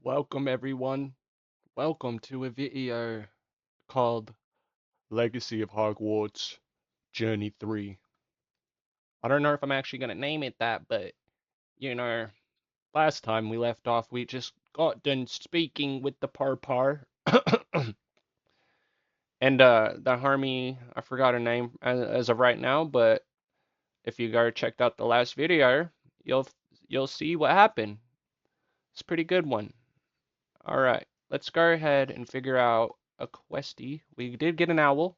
Welcome everyone. Welcome to a video called Legacy of Hogwarts Journey 3. I don't know if I'm actually going to name it that, but you know, last time we left off we just got done speaking with the Parpar. And the Harmy, I forgot her name as of right now, but if you guys checked out the last video, you'll you'll see what happened. It's a pretty good one. All right, let's go ahead and figure out a questie. We did get an owl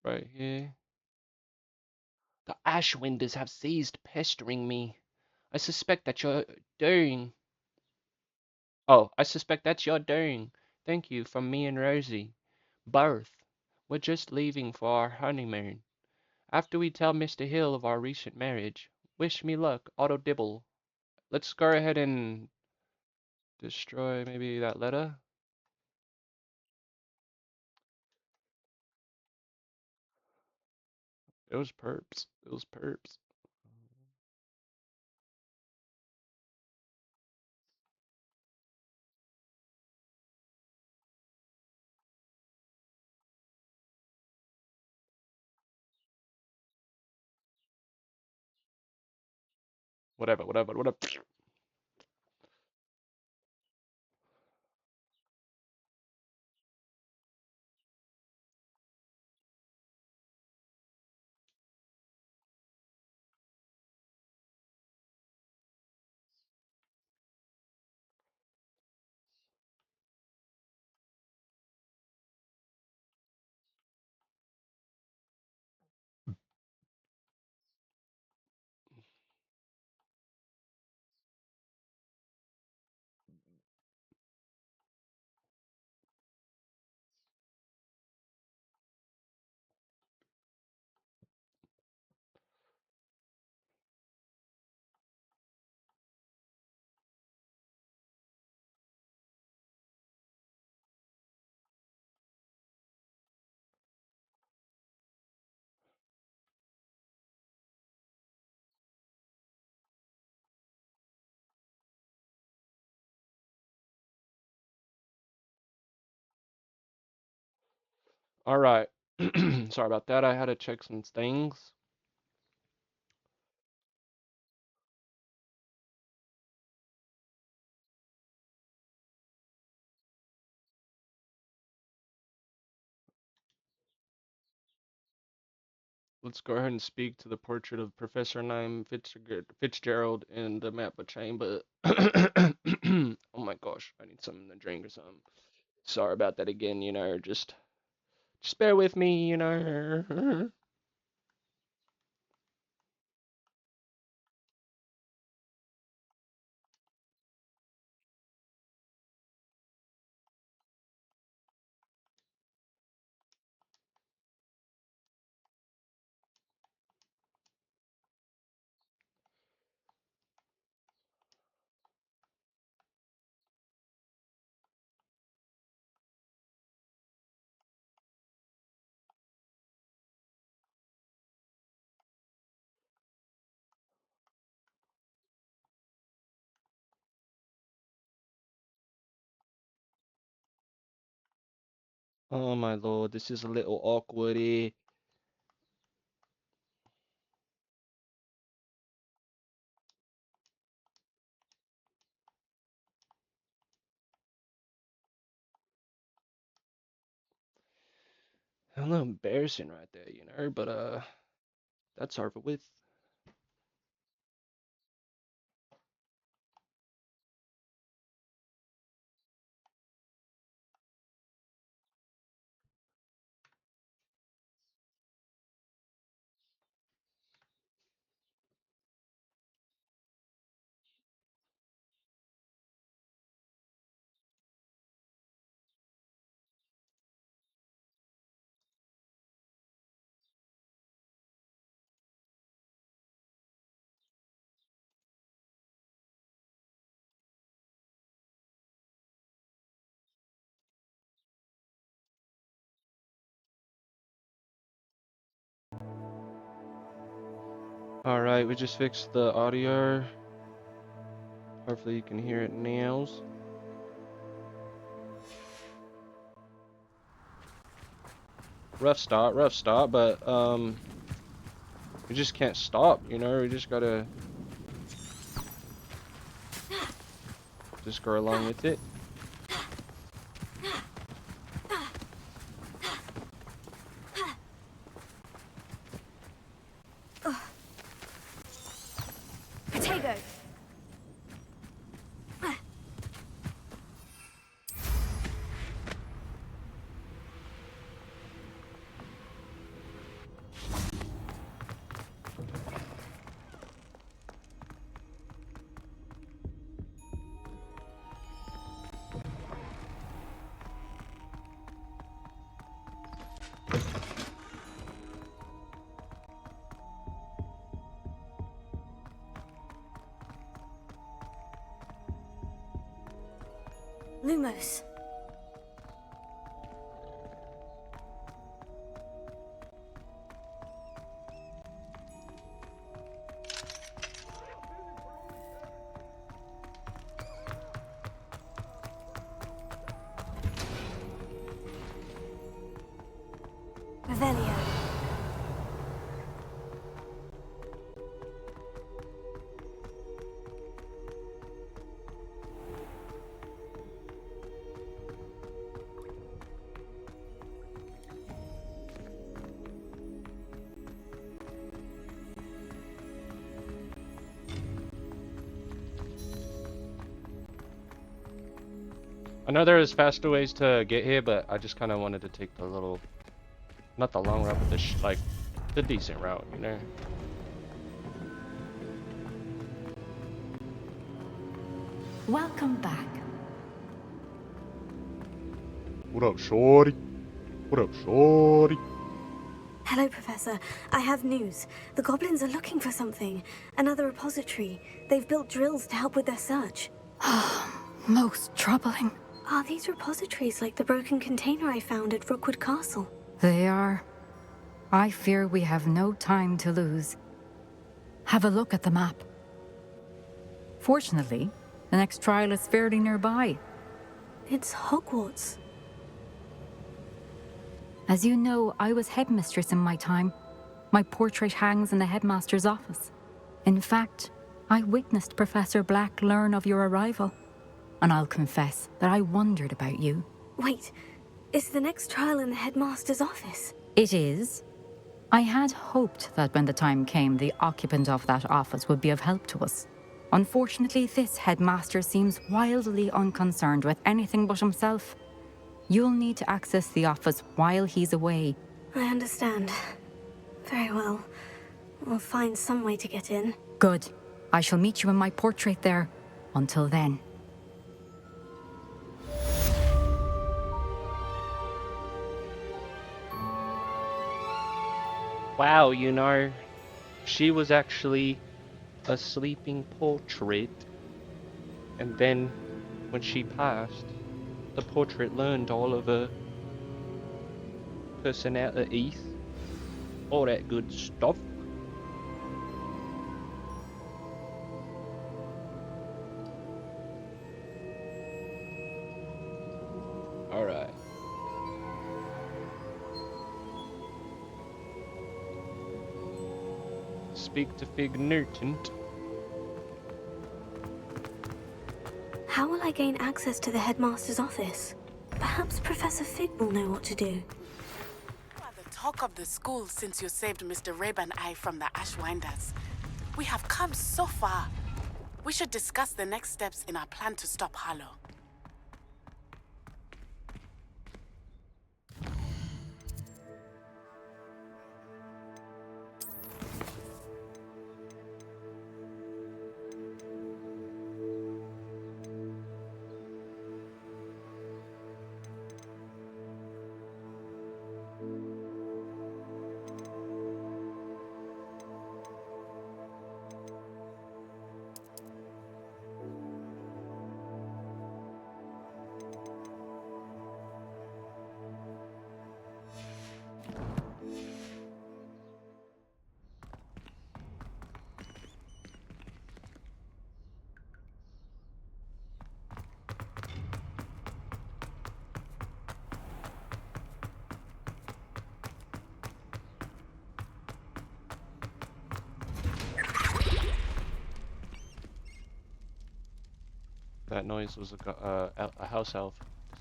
right here. The Ashwinders have ceased pestering me. I suspect that you're doing. I suspect that's your doing. Thank you from me and Rosie. Both. We're just leaving for our honeymoon. After we tell Mr. Hill of our recent marriage. Wish me luck, Otto Dibble. Let's go ahead and destroy maybe that letter. It was perps. It was perps. Whatever. All right. Sorry about that. I had to check some things. Let's go ahead and speak to the portrait of Professor Nime Fitzgerald in the mappa chamber. Oh my gosh, I need something to drink or something. Sorry about that again, just bear with me. Oh my lord, this is a little awkwardy. A little embarrassing right there, but that's over with. Alright, we just fixed the audio. Hopefully you can hear it now. Rough start, but we just can't stop, you know, we just gotta just go along with it. Potato. Lumos. Revelio. I know there is faster ways to get here, but I just kind of wanted to take the little, not the long route, but the like the decent route, you know. Welcome back. What up, shorty? What up, shorty? Hello, Professor. I have news. The goblins are looking for something. Another repository. They've built drills to help with their search. Most troubling. Are these repositories like the broken container I found at Rookwood Castle? They are. I fear we have no time to lose. Have a look at the map. Fortunately, the next trial is fairly nearby. It's Hogwarts. As you know, I was headmistress in my time. My portrait hangs in the headmaster's office. In fact, I witnessed Professor Black learn of your arrival. And I'll confess that I wondered about you. Wait, is the next trial in the headmaster's office? It is. I had hoped that when the time came, the occupant of that office would be of help to us. Unfortunately, this headmaster seems wildly unconcerned with anything but himself. You'll need to access the office while he's away. I understand. Very well. We'll find some way to get in. Good. I shall meet you in my portrait there. Until then. Wow, you know, she was actually a sleeping portrait, and then when she passed, the portrait learned all of her personality, all that good stuff. Alright. Speak to Fig Newton. How will I gain access to the headmaster's office? Perhaps Professor Fig will know what to do. You are the talk of the school since you saved Mr. Rabe and I from the Ashwinders. We have come so far. We should discuss the next steps in our plan to stop Harlow. that noise was a house elf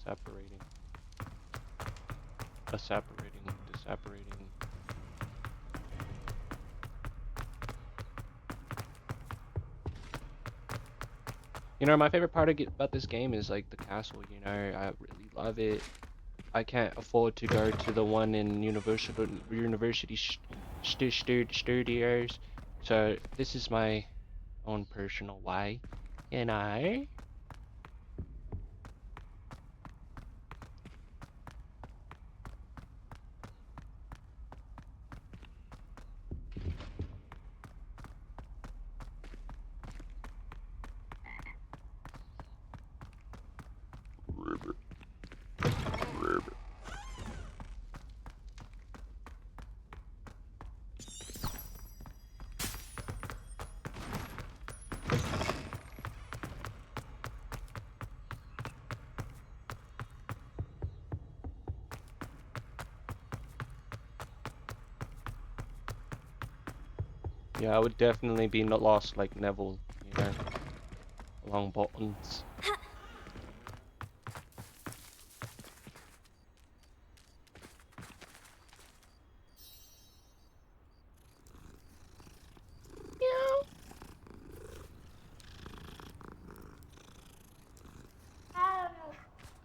disapparating. Disapparating. You know, my favorite part about this game is like the castle. You know, I really love it. I can't afford to go to the one in university studios, so this is my own personal way. You know. Yeah, I would definitely be not lost like Neville, you know, along buttons.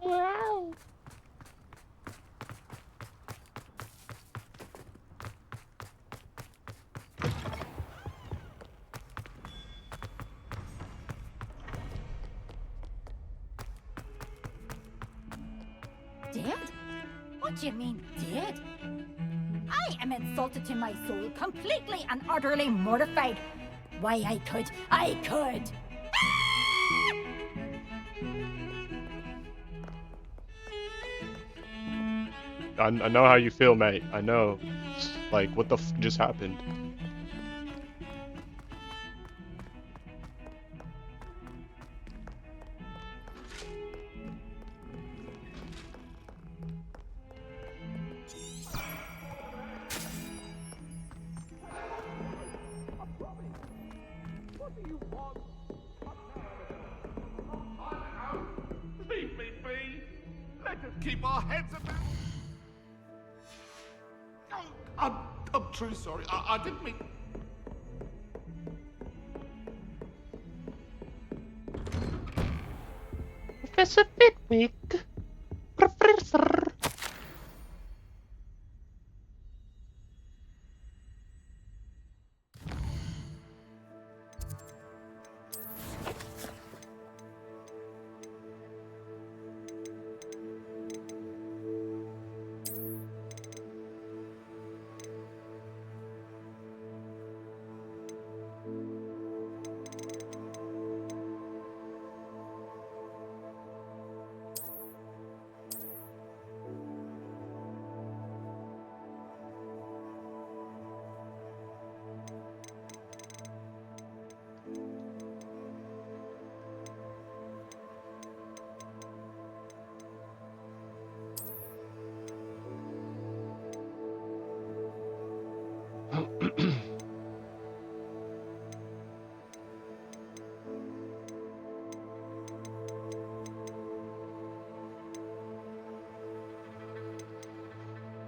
Wow. Dead? What do you mean, dead? I am insulted to my soul, completely and utterly mortified. Why, I could. I know how you feel, mate. I know. Like, what the f just happened? Leave me be! Let us keep our heads about. Oh, I'm truly sorry. I didn't mean. Professor Bitwick. Professor.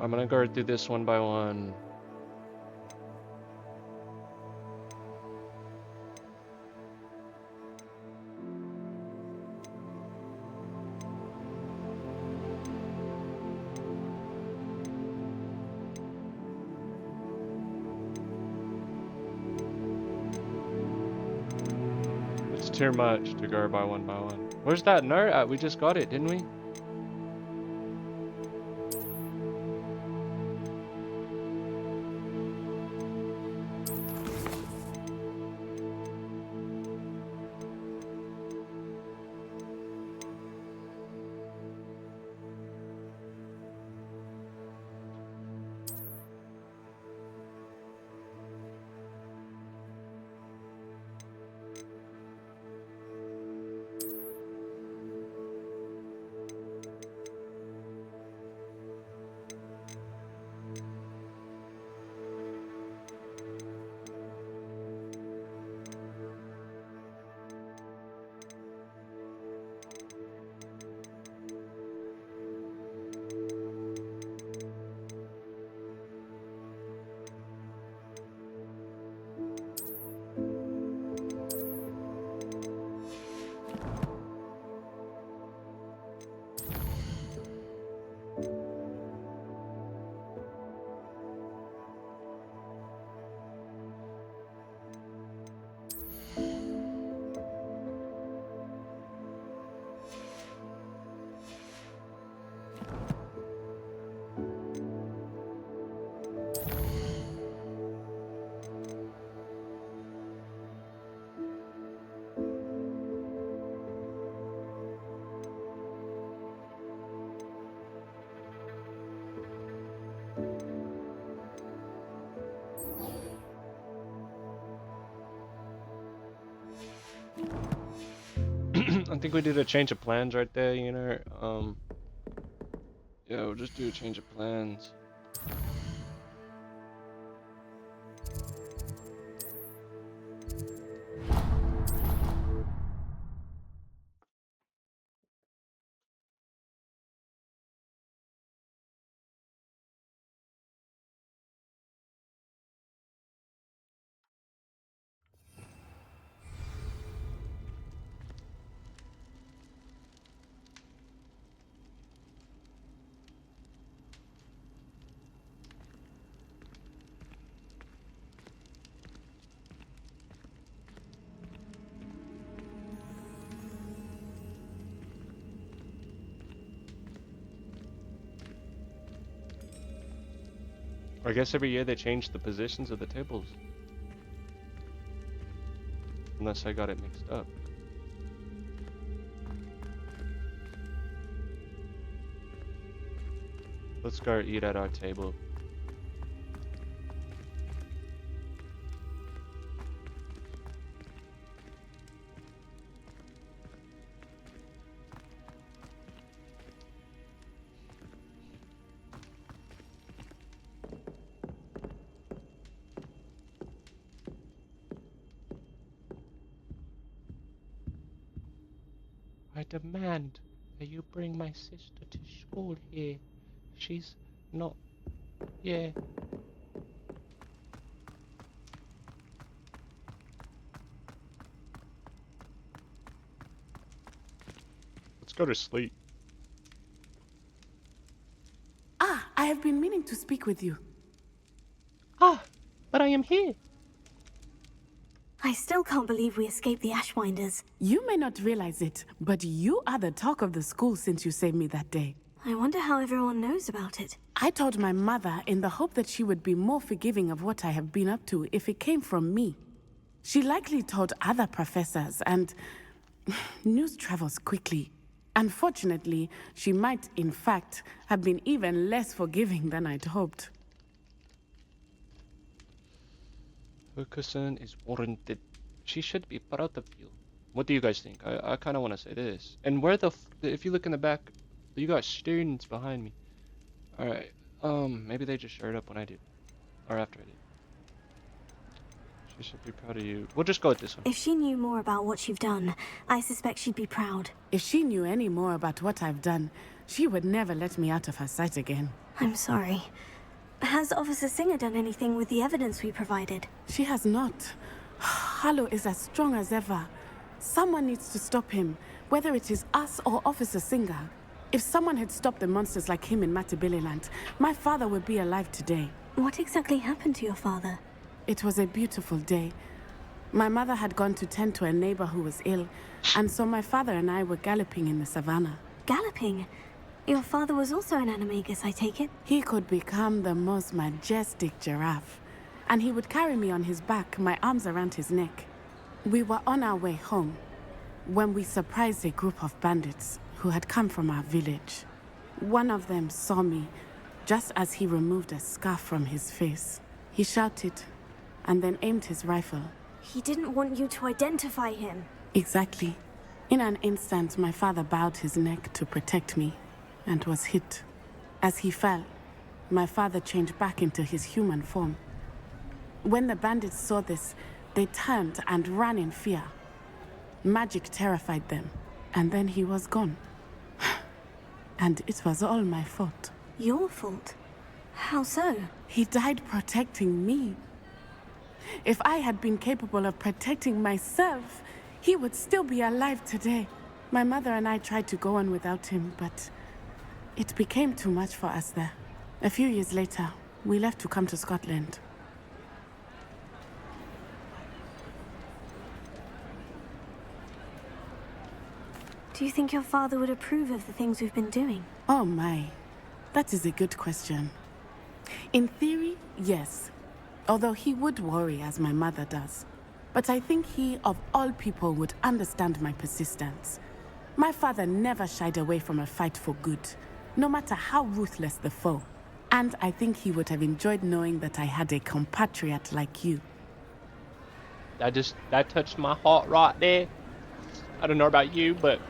I'm gonna go through this one by one. It's too much to go by one. Where's that note at? We just got it, didn't we? I think we did a change of plans right there, you know. Yeah, we'll just do a change of plans. I guess every year they change the positions of the tables. Unless I got it mixed up. Let's go eat at our table. I demand that you bring my sister to school here. She's not here. Let's go to sleep. Ah, I have been meaning to speak with you. Ah, but I am here. I still can't believe we escaped the Ashwinders. You may not realize it, but you are the talk of the school since you saved me that day. I wonder how everyone knows about it. I told my mother in the hope that she would be more forgiving of what I have been up to if it came from me. She likely told other professors, and news travels quickly. Unfortunately, she might, in fact, have been even less forgiving than I'd hoped. Her concern is warranted. She should be proud of you. What do you guys think? I kind of want to say this. And where if you look in the back, you got students behind me. Alright, maybe they just showed up when I did. Or after I did. She should be proud of you. We'll just go with this one. If she knew more about what you've done, I suspect she'd be proud. If she knew any more about what I've done, she would never let me out of her sight again. I'm sorry. Has Officer Singer done anything with the evidence we provided? She has not. Harlow is as strong as ever. Someone needs to stop him, whether it is us or Officer Singer. If someone had stopped the monsters like him in Matabeleland, my father would be alive today. What exactly happened to your father? It was a beautiful day. My mother had gone to tend to a neighbor who was ill, and so my father and I were galloping in the savannah. Galloping? Your father was also an animagus, I take it? He could become the most majestic giraffe, and he would carry me on his back, my arms around his neck. We were on our way home when we surprised a group of bandits who had come from our village. One of them saw me just as he removed a scarf from his face. He shouted and then aimed his rifle. He didn't want you to identify him. Exactly. In an instant, my father bowed his neck to protect me and was hit. As he fell, my father changed back into his human form. When the bandits saw this, they turned and ran in fear. Magic terrified them, and then he was gone. And it was all my fault. Your fault? How so? He died protecting me. If I had been capable of protecting myself, he would still be alive today. My mother and I tried to go on without him, but it became too much for us there. A few years later, we left to come to Scotland. Do you think your father would approve of the things we've been doing? Oh my, that is a good question. In theory, yes. Although he would worry as my mother does. But I think he, of all people, would understand my persistence. My father never shied away from a fight for good, no matter how ruthless the foe. And I think he would have enjoyed knowing that I had a compatriot like you. That touched my heart right there. I don't know about you, but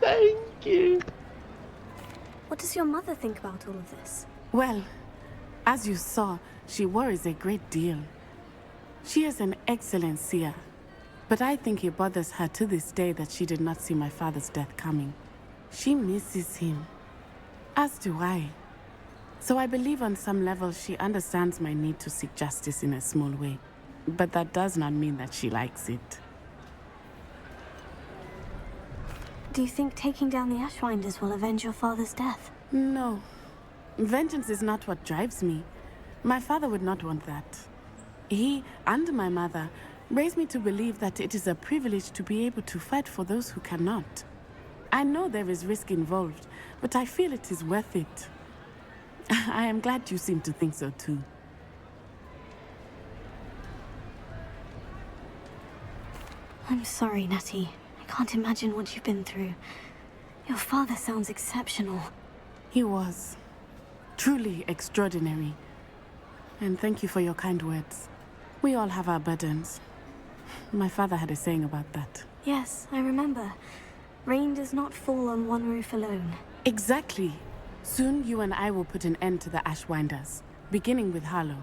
thank you. What does your mother think about all of this? Well, as you saw, she worries a great deal. She is an excellent seer, but I think it bothers her to this day that she did not see my father's death coming. She misses him, as do I. So I believe on some level she understands my need to seek justice in a small way. But that does not mean that she likes it. Do you think taking down the Ashwinders will avenge your father's death? No. Vengeance is not what drives me. My father would not want that. He and my mother raised me to believe that it is a privilege to be able to fight for those who cannot. I know there is risk involved, but I feel it is worth it. I am glad you seem to think so too. I'm sorry, Natty. I can't imagine what you've been through. Your father sounds exceptional. He was truly extraordinary. And thank you for your kind words. We all have our burdens. My father had a saying about that. Yes, I remember. Rain does not fall on one roof alone. Exactly. Soon you and I will put an end to the Ashwinders, beginning with Harlow.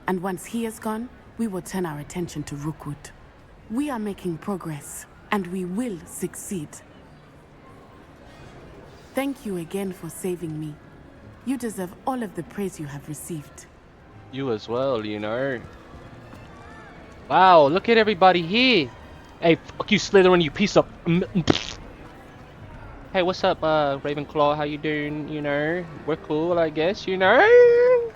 And once he is gone, we will turn our attention to Rookwood. We are making progress, and we will succeed. Thank you again for saving me. You deserve all of the praise you have received. You as well, you know. Wow, look at everybody here. Hey, fuck you, Slytherin, you piece of... Hey, what's up, Ravenclaw? How you doing? You know, we're cool, I guess, you know?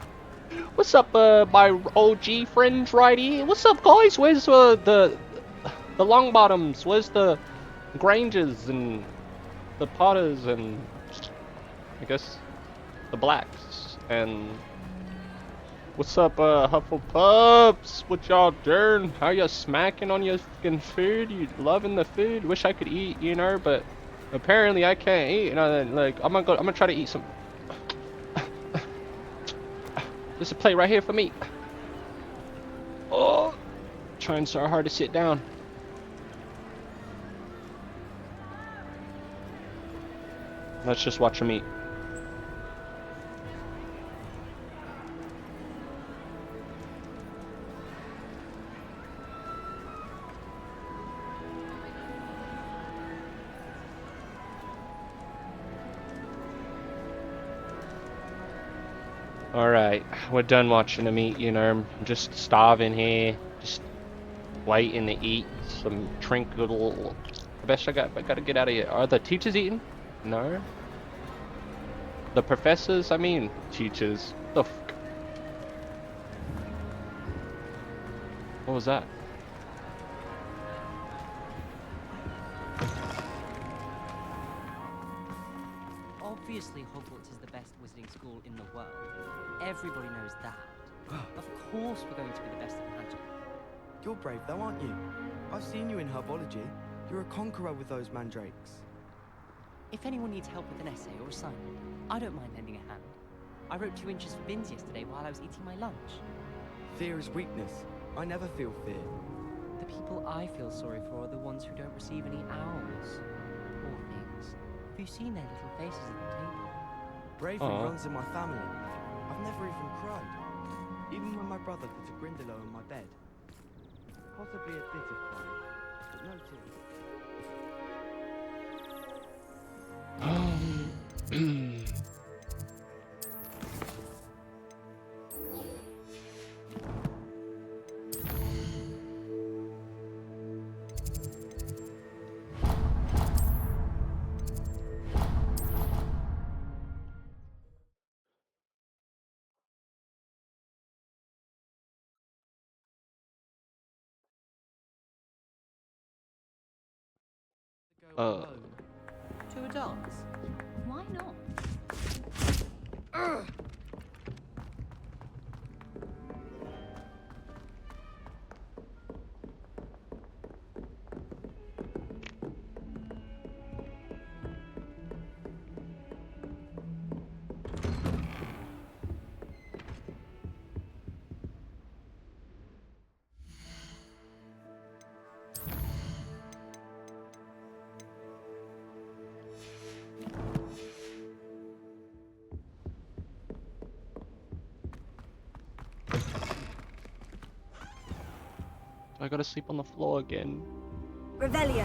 What's up, my OG friends right here? What's up, guys? Where's, the Longbottoms? Where's the Grangers and the Potters and, I guess, the Blacks? And what's up, Hufflepuffs? What y'all doing? How y'all smacking on your fucking food? You loving the food? Wish I could eat, you know, but apparently I can't eat. And like, I'm gonna try to eat some. There's a plate right here for me. Oh, trying so hard to sit down. Let's just watch him eat. Alright, we're done watching him eat, you know. I'm just starving here. Just waiting to eat some trinkle. I gotta get out of here. Are the teachers eating? No. The professors? I mean, teachers. The f. What was that? Obviously, Hogwarts is the best wizarding school in the world. Everybody knows that. Of course we're going to be the best at magic. You're brave though, aren't you? I've seen you in herbology. You're a conqueror with those mandrakes. If anyone needs help with an essay or assignment, I don't mind lending a hand. I wrote 2 inches for bins yesterday while I was eating my lunch. Fear is weakness. I never feel fear. The people I feel sorry for are the ones who don't receive any owls. Poor things. Have you seen their little faces at the table? Bravery Aw. runs in my family. I've never even cried. Even when my brother put a Grindylow on my bed. Possibly a bit of crying, but no tears. Go alone. To a dance? Why not? I gotta sleep on the floor again. Revelio.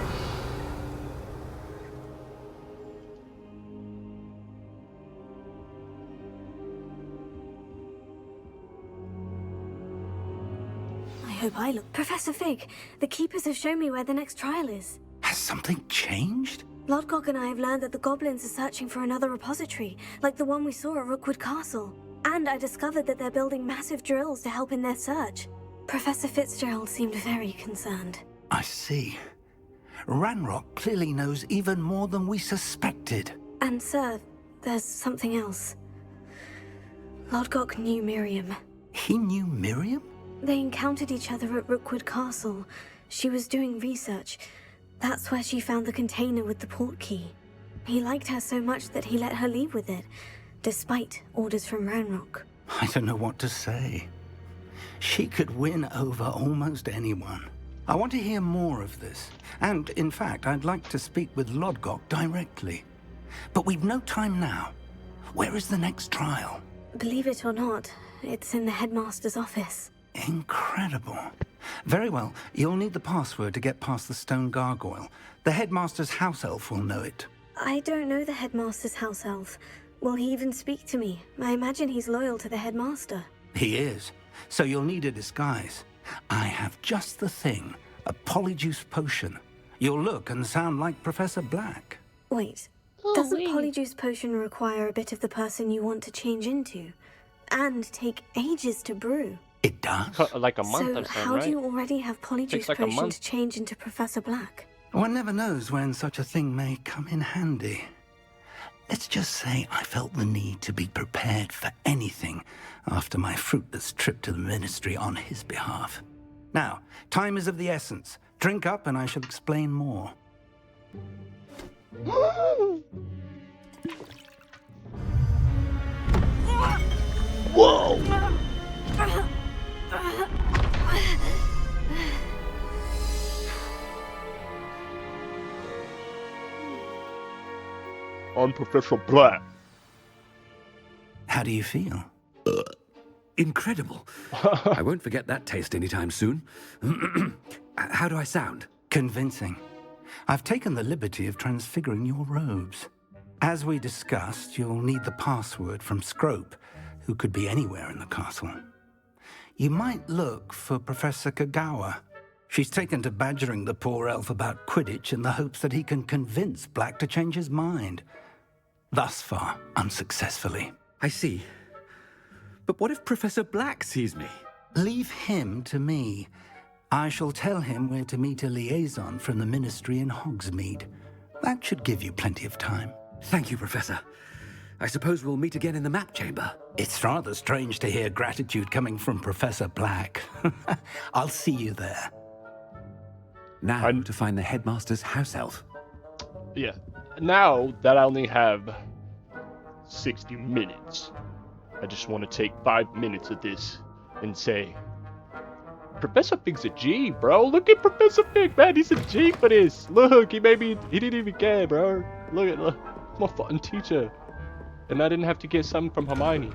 I hope I look. Professor Fig, the Keepers have shown me where the next trial is. Has something changed? Lodgok and I have learned that the goblins are searching for another repository, like the one we saw at Rookwood Castle. And I discovered that they're building massive drills to help in their search. Professor Fitzgerald seemed very concerned. I see. Ranrock clearly knows even more than we suspected. And sir, there's something else. Lodgok knew Miriam. He knew Miriam? They encountered each other at Rookwood Castle. She was doing research. That's where she found the container with the port key. He liked her so much that he let her leave with it, despite orders from Ranrock. I don't know what to say. She could win over almost anyone. I want to hear more of this. And, in fact, I'd like to speak with Lodgok directly. But we've no time now. Where is the next trial? Believe it or not, it's in the headmaster's office. Incredible. Very well. You'll need the password to get past the stone gargoyle. The headmaster's house elf will know it. I don't know the headmaster's house elf. Will he even speak to me? I imagine he's loyal to the headmaster. He is. So you'll need a disguise. I have just the thing. A polyjuice potion. You'll look and sound like Professor Black. Wait, doesn't polyjuice potion require a bit of the person you want to change into? And take ages to brew? It does? Like a month or So something, how right? do you already have polyjuice Takes like a potion month. to change into Professor Black? One never knows when such a thing may come in handy. Let's just say I felt the need to be prepared for anything after my fruitless trip to the ministry on his behalf. Now, time is of the essence. Drink up and I shall explain more. Whoa! I'm Professor Black. How do you feel? Incredible. I won't forget that taste anytime soon. How do I sound? Convincing. I've taken the liberty of transfiguring your robes. As we discussed, you'll need the password from Scrope, who could be anywhere in the castle. You might look for Professor Kagawa. She's taken to badgering the poor elf about Quidditch in the hopes that he can convince Black to change his mind. Thus far, unsuccessfully. I see. But what if Professor Black sees me? Leave him to me. I shall tell him where to meet a liaison from the ministry in Hogsmeade. That should give you plenty of time. Thank you, Professor. I suppose we'll meet again in the map chamber. It's rather strange to hear gratitude coming from Professor Black. I'll see you there. Now to find the headmaster's house elf. Yeah. Now that I only have 60 minutes, I just want to take 5 minutes of this and say, Professor Fig's a G, bro. Look at Professor Fig, man. He's a G for this. Look, he didn't even care, bro. Look, I'm a fucking teacher. And I didn't have to get something from Hermione.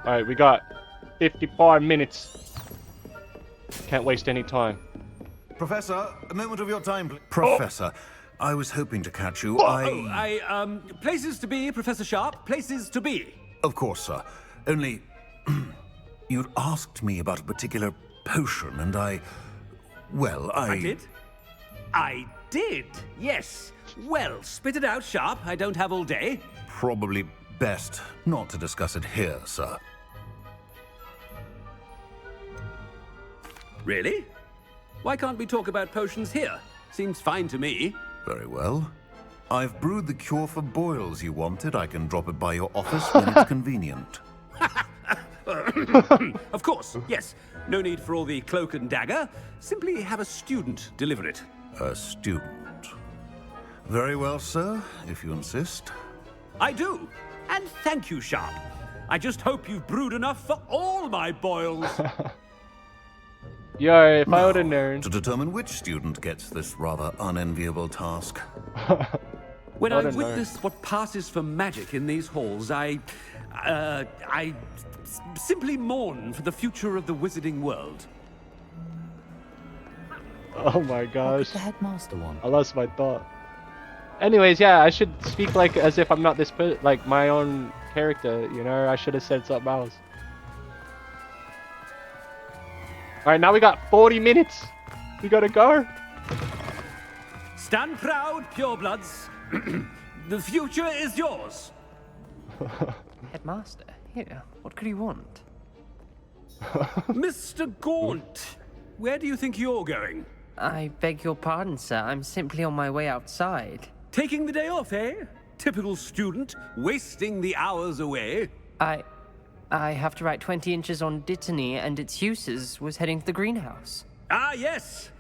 Alright, we got 55 minutes. Can't waste any time. Professor, a moment of your time, please. Professor, I was hoping to catch you. Places to be, Professor Sharp. Places to be. Of course, sir. Only, you'd asked me about a particular potion, and I did? I did, yes. Well, spit it out, Sharp. I don't have all day. Probably best not to discuss it here, sir. Really? Why can't we talk about potions here? Seems fine to me. Very well. I've brewed the cure for boils you wanted. I can drop it by your office when it's convenient. Of course, yes. No need for all the cloak and dagger. Simply have a student deliver it. A student. Very well, sir, if you insist. I do. And thank you, Sharp. I just hope you've brewed enough for all my boils. Yeah, if I would have known. To determine which student gets this rather unenviable task. When I witness what passes for magic in these halls, I simply mourn for the future of the wizarding world. Oh my What gosh. could the headmaster want? I lost my thought. Anyways, yeah, I should speak like as if I'm not this like my own character, you know? I should have said something else. Alright, now we got 40 minutes. We gotta go. Stand proud, purebloods. The future is yours. Headmaster, here, what could he want? Mr. Gaunt, where do you think you're going? I beg your pardon, sir. I'm simply on my way outside. Taking the day off, eh? Typical student, wasting the hours away. I have to write 20 inches on Dittany and its uses. Was heading to the greenhouse. Ah, yes.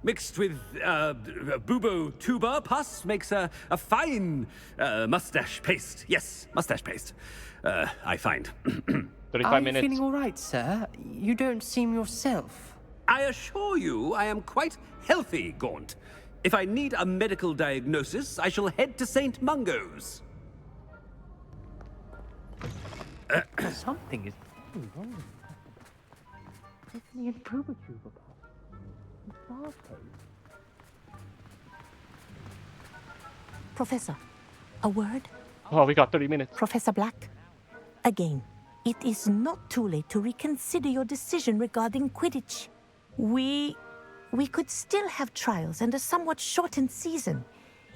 Mixed with bubo tuber pus makes a fine mustache paste. Yes, mustache paste. I find. 35 minutes. Are you feeling all right, sir? You don't seem yourself. I assure you I am quite healthy, Gaunt. If I need a medical diagnosis, I shall head to St. Mungo's. Something is very wrong with you. Dittany and bubo tuber pus. Professor, a word? Oh, we got 30 minutes. Professor Black, again, it is not too late to reconsider your decision regarding Quidditch. We could still have trials and a somewhat shortened season.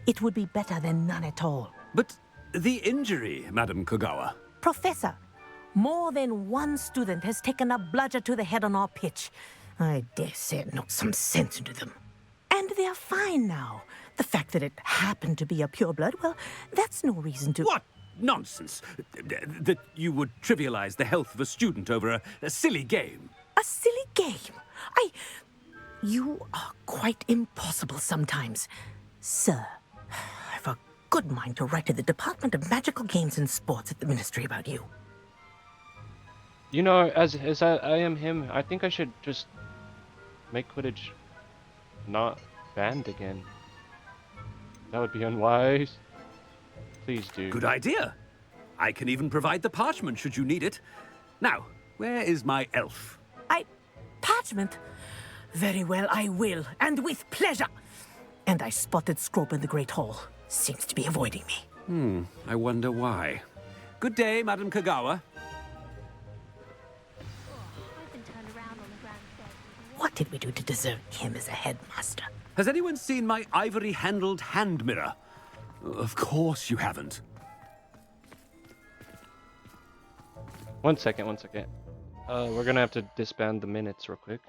It would be better than none at all. But the injury, Madam Kogawa. Professor, more than one student has taken a bludger to the head on our pitch. I dare say it knocked some sense into them. And they're fine now. The fact that it happened to be a pureblood, well, that's no reason to... What nonsense! That you would trivialize the health of a student over a silly game. A silly game? You are quite impossible sometimes. Sir, I've a good mind to write to the Department of Magical Games and Sports at the Ministry about you. You know, as I am him, I think I should just make Quidditch not banned again. That would be unwise. Please do. Good idea. I can even provide the parchment should you need it. Now, where is my elf? Parchment? Very well, I will, and with pleasure. And I spotted Scrope in the Great Hall. Seems to be avoiding me. I wonder why. Good day, Madam Kogawa. What did we do to deserve him as a headmaster? Has anyone seen my ivory-handled hand mirror? Of course you haven't. One second. We're gonna have to disband the minutes real quick.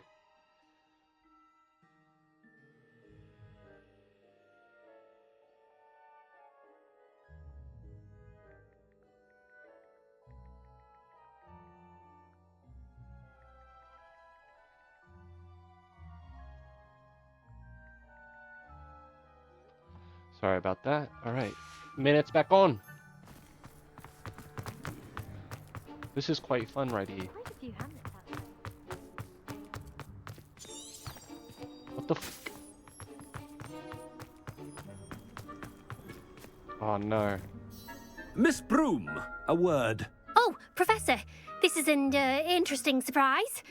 Sorry about that. Alright. Minutes back on. This is quite fun right here. What the f... Oh no. Miss Broom, a word. Oh, Professor, this is an interesting surprise.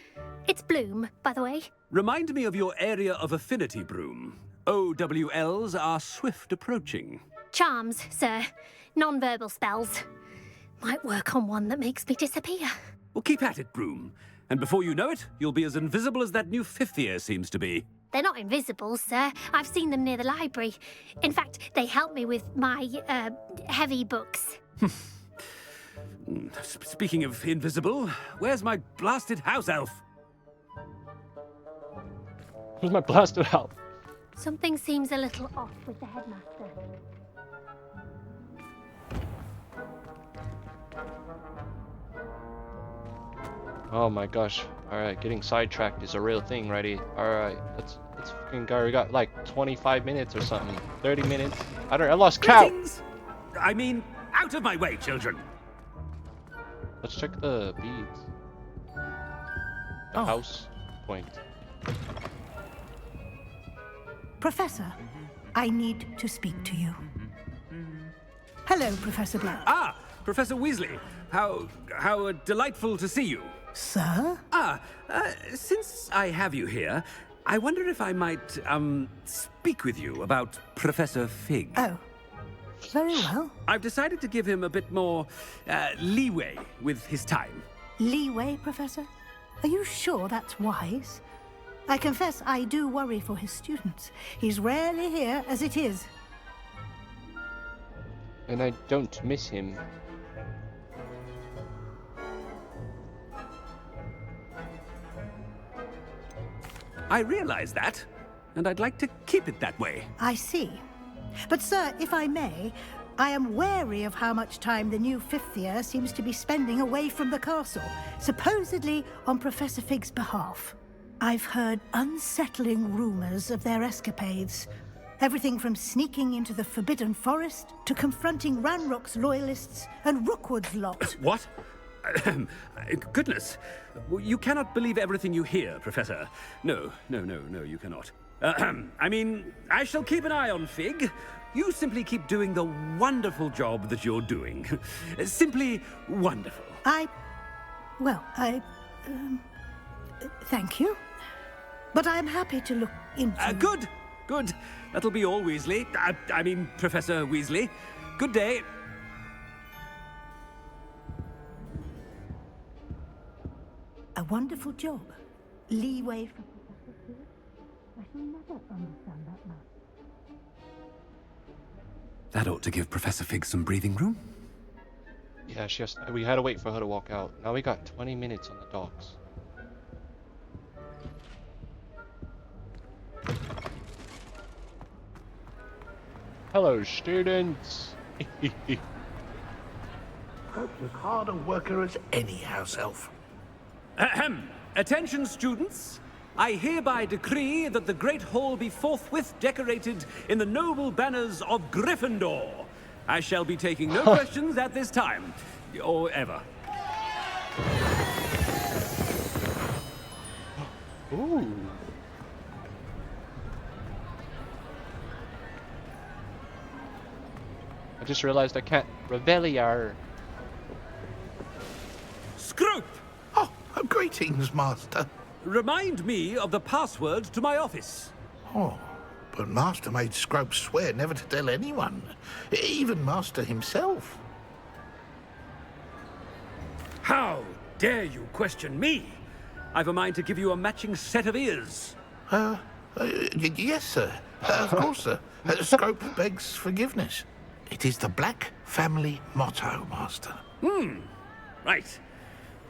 It's Bloom, by the way. Remind me of your area of affinity, Broom. OWLs are swift approaching. Charms, sir. Non-verbal spells. Might work on one that makes me disappear. Well, keep at it, Broom. And before you know it, you'll be as invisible as that new fifth year seems to be. They're not invisible, sir. I've seen them near the library. In fact, they help me with my, heavy books. Speaking of invisible, where's my blasted house elf? Where's my blasted elf? Something seems a little off with the headmaster. Oh my gosh. Alright, getting sidetracked is a real thing, righty. Alright, let's fucking go. We got like 25 minutes or something. 30 minutes. I lost count. Greetings! I mean, out of my way, children. Let's check the beads. The house point. Professor, I need to speak to you. Hello, Professor Black. Ah, Professor Weasley. How delightful to see you. Sir? Since I have you here, I wonder if I might, speak with you about Professor Fig. Oh, very well. I've decided to give him a bit more, leeway with his time. Leeway, Professor? Are you sure that's wise? I confess I do worry for his students. He's rarely here as it is. And I don't miss him. I realize that, and I'd like to keep it that way. I see. But, sir, if I may, I am wary of how much time the new fifth year seems to be spending away from the castle, supposedly on Professor Fig's behalf. I've heard unsettling rumors of their escapades. Everything from sneaking into the Forbidden Forest to confronting Ranrock's loyalists and Rookwood's lot. What? Goodness. You cannot believe everything you hear, Professor. No, you cannot. I mean, I shall keep an eye on Fig. You simply keep doing the wonderful job that you're doing. Simply wonderful. Thank you. But I'm happy to look into... Good. That'll be all, Weasley. I mean, Professor Weasley. Good day. A wonderful job. Leeway for Professor Fig. I shall never understand that man. That ought to give Professor Fig some breathing room. Yeah, we had to wait for her to walk out. Now we got 20 minutes on the docks. Hello, students. Hope's as hard a worker as any house elf. Ahem. Attention, students. I hereby decree that the Great Hall be forthwith decorated in the noble banners of Gryffindor. I shall be taking no questions at this time, or ever. Ooh. I just realized I can't Revelio. Scrope! Oh, greetings, Master. Remind me of the password to my office. Oh, but Master made Scrope swear never to tell anyone, even Master himself. How dare you question me? I've a mind to give you a matching set of ears. Yes, sir. Of course, sir. Scrope begs forgiveness. It is the Black family motto, Master. Right.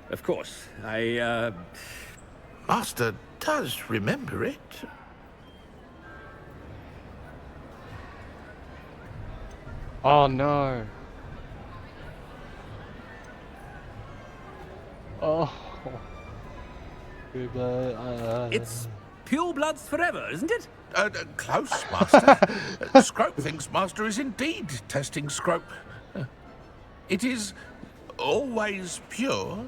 Of course. Master does remember it. Oh no. Oh. It's pure bloods forever, isn't it? Close, Master. Scrope thinks Master is indeed testing Scrope. It is always pure.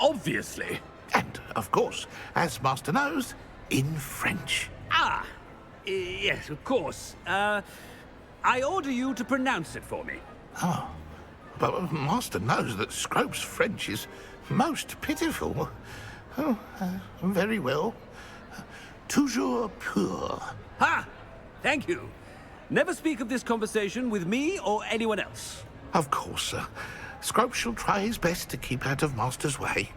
Obviously. And, of course, as Master knows, in French. Yes, of course. I order you to pronounce it for me. Oh, but Master knows that Scrope's French is most pitiful. Oh, very well. Toujours pur. Ha! Thank you. Never speak of this conversation with me or anyone else. Of course, sir. Scrope shall try his best to keep out of Master's way.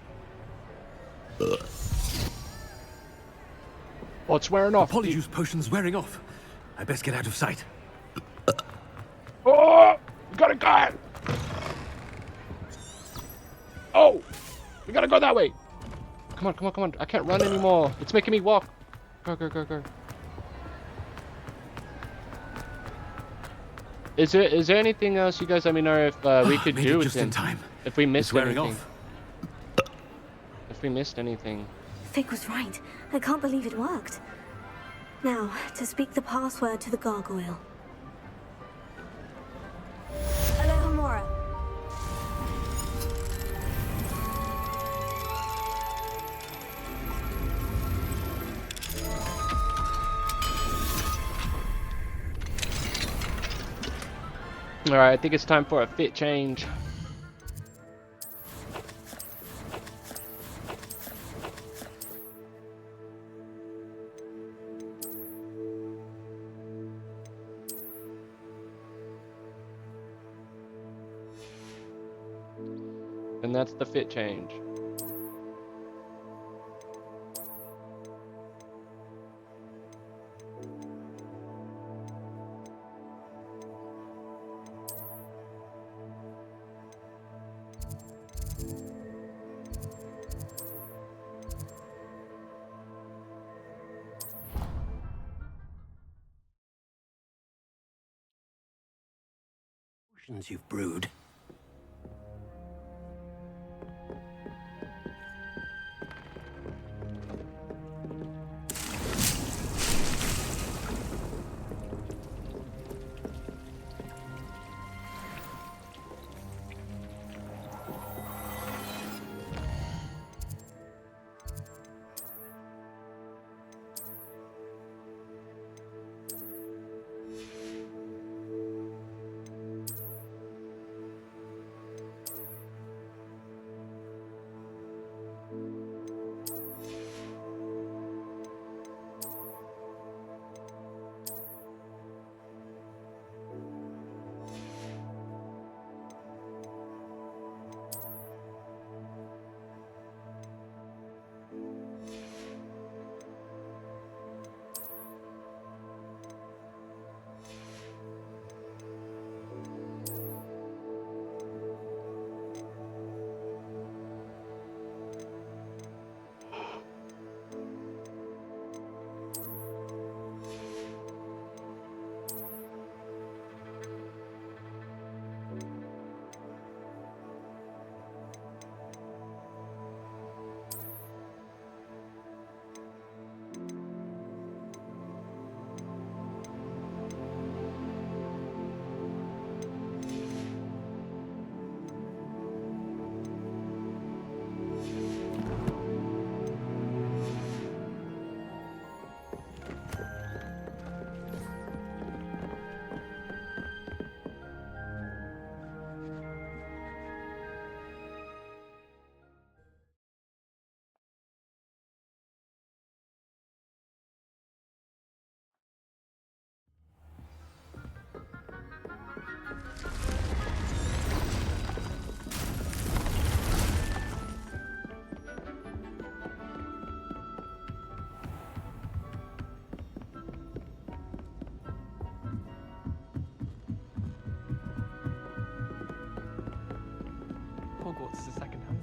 Oh, it's wearing off. Polyjuice potion's wearing off. I best get out of sight. Oh! We got a guy! Oh! We gotta go that way! Come on. I can't run anymore. It's making me walk. Go. Is there anything else you guys let me know if we could do with just in time. If we missed wearing anything. off. If we missed anything. Fig was right. I can't believe it worked. Now, to speak the password to the gargoyle. Alohomora. Alright, I think it's time for a fit change. And that's the fit change. Potions you've brewed. Hogwarts is a second home.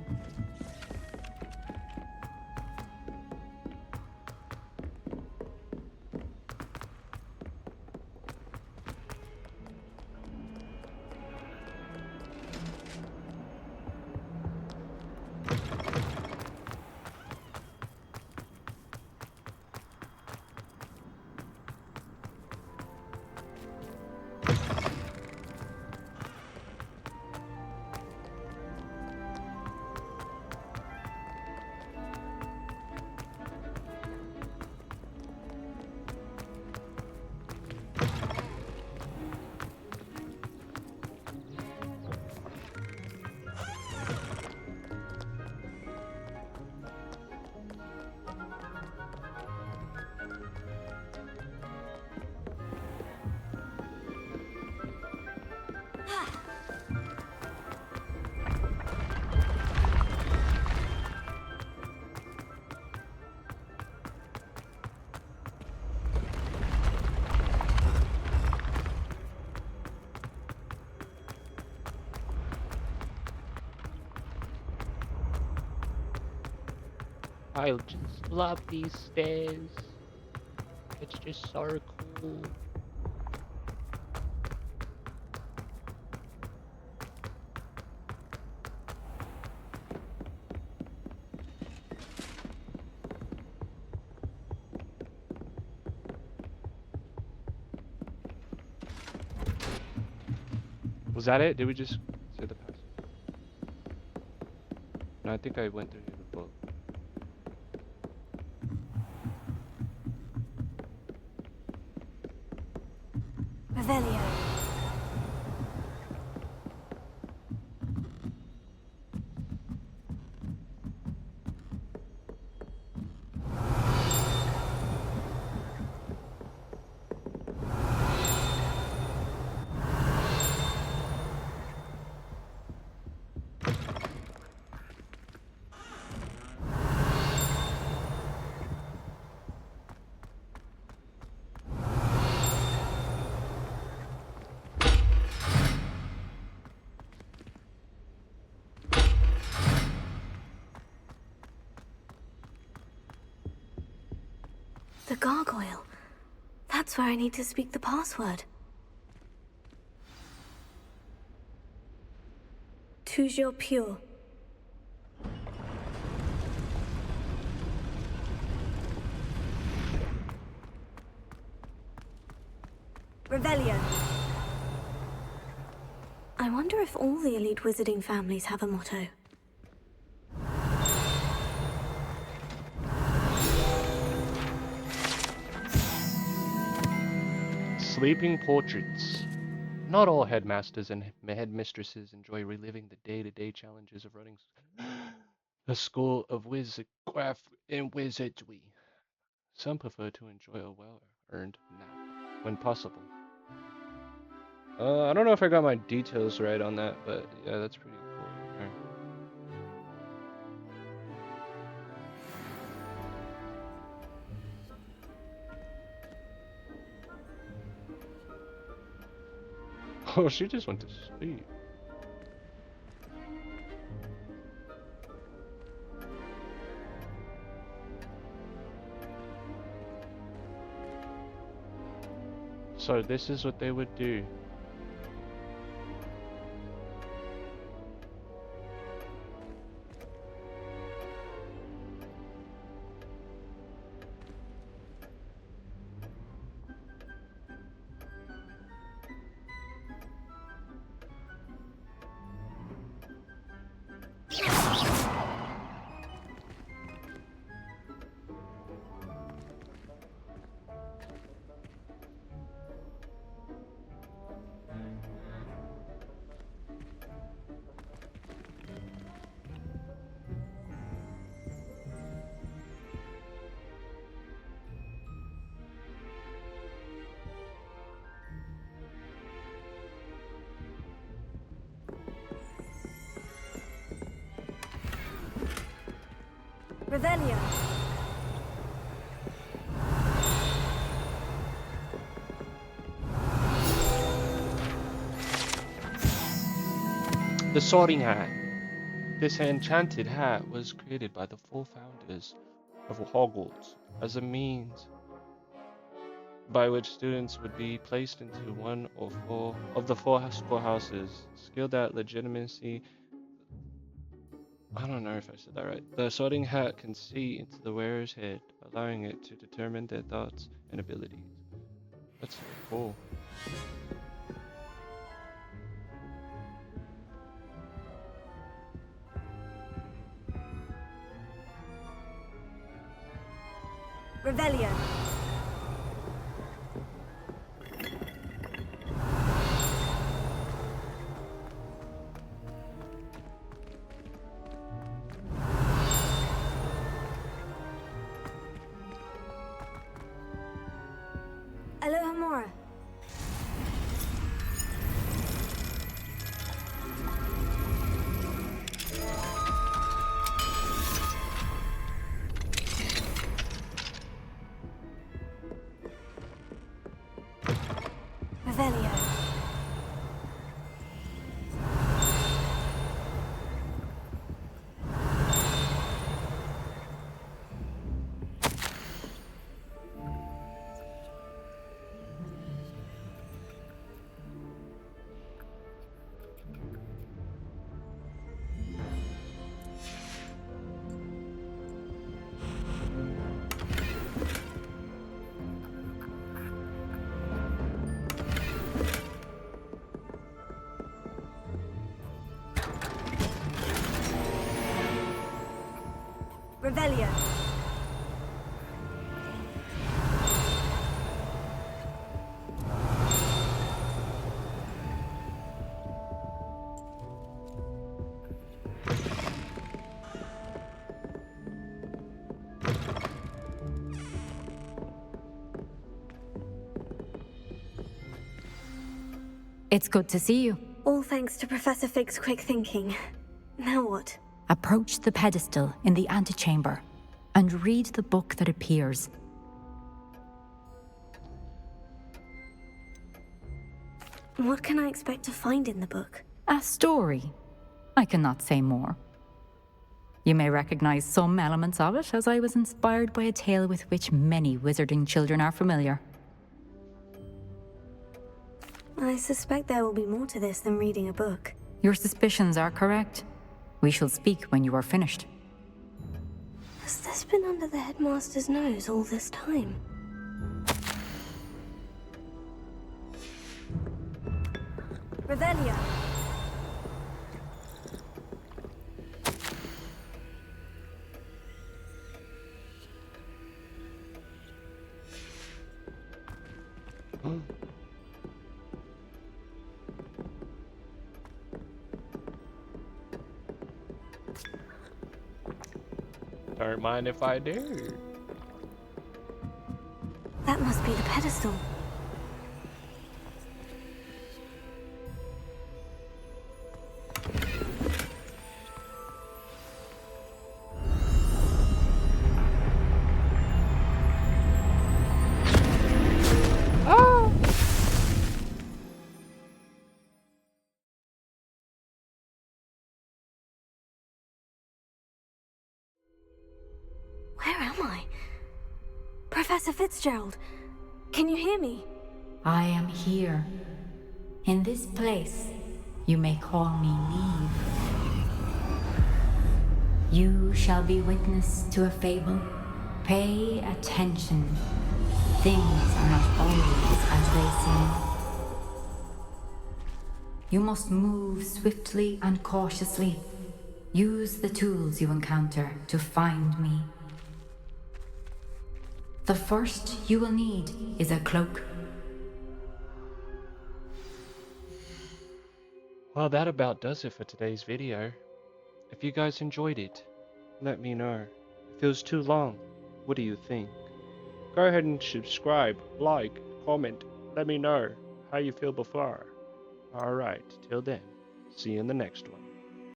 I just love these stairs. It's just so cool. Was that it? Did we just say the passage? No, I think I went through the book. Revelio. The gargoyle. That's where I need to speak the password. Toujours pure. Revelio. I wonder if all the elite wizarding families have a motto. Sleeping portraits. Not all headmasters and headmistresses enjoy reliving the day-to-day challenges of running a school of wizardcraft and wizardry. Some prefer to enjoy a well-earned nap when possible. I don't know if I got my details right on that, but yeah, that's pretty cool. Right. Oh, she just went to sleep. So this is what they would do. Revelio. The Sorting Hat. This enchanted hat was created by the four founders of Hogwarts as a means by which students would be placed into one or four of the four schoolhouses, skilled at legitimacy. I don't know if I said that right. The Sorting Hat can see into the wearer's head, allowing it to determine their thoughts and abilities. That's so cool. Revelio. Alohomora. Revelio. Revelio. It's good to see you. All thanks to Professor Fig's quick thinking. Now what? Approach the pedestal in the antechamber and read the book that appears. What can I expect to find in the book? A story. I cannot say more. You may recognize some elements of it, as I was inspired by a tale with which many wizarding children are familiar. I suspect there will be more to this than reading a book. Your suspicions are correct. We shall speak when you are finished. Has this been under the headmaster's nose all this time? Revelio. Don't mind if I do. That must be the pedestal. Where am I? Professor Fitzgerald, can you hear me? I am here. In this place, you may call me Neve. You shall be witness to a fable. Pay attention. Things are not always as they seem. You must move swiftly and cautiously. Use the tools you encounter to find me. The first you will need is a cloak. Well, that about does it for today's video. If you guys enjoyed it, let me know. If it was too long, what do you think? Go ahead and subscribe, like, comment, let me know how you feel before. Alright, till then, see you in the next one.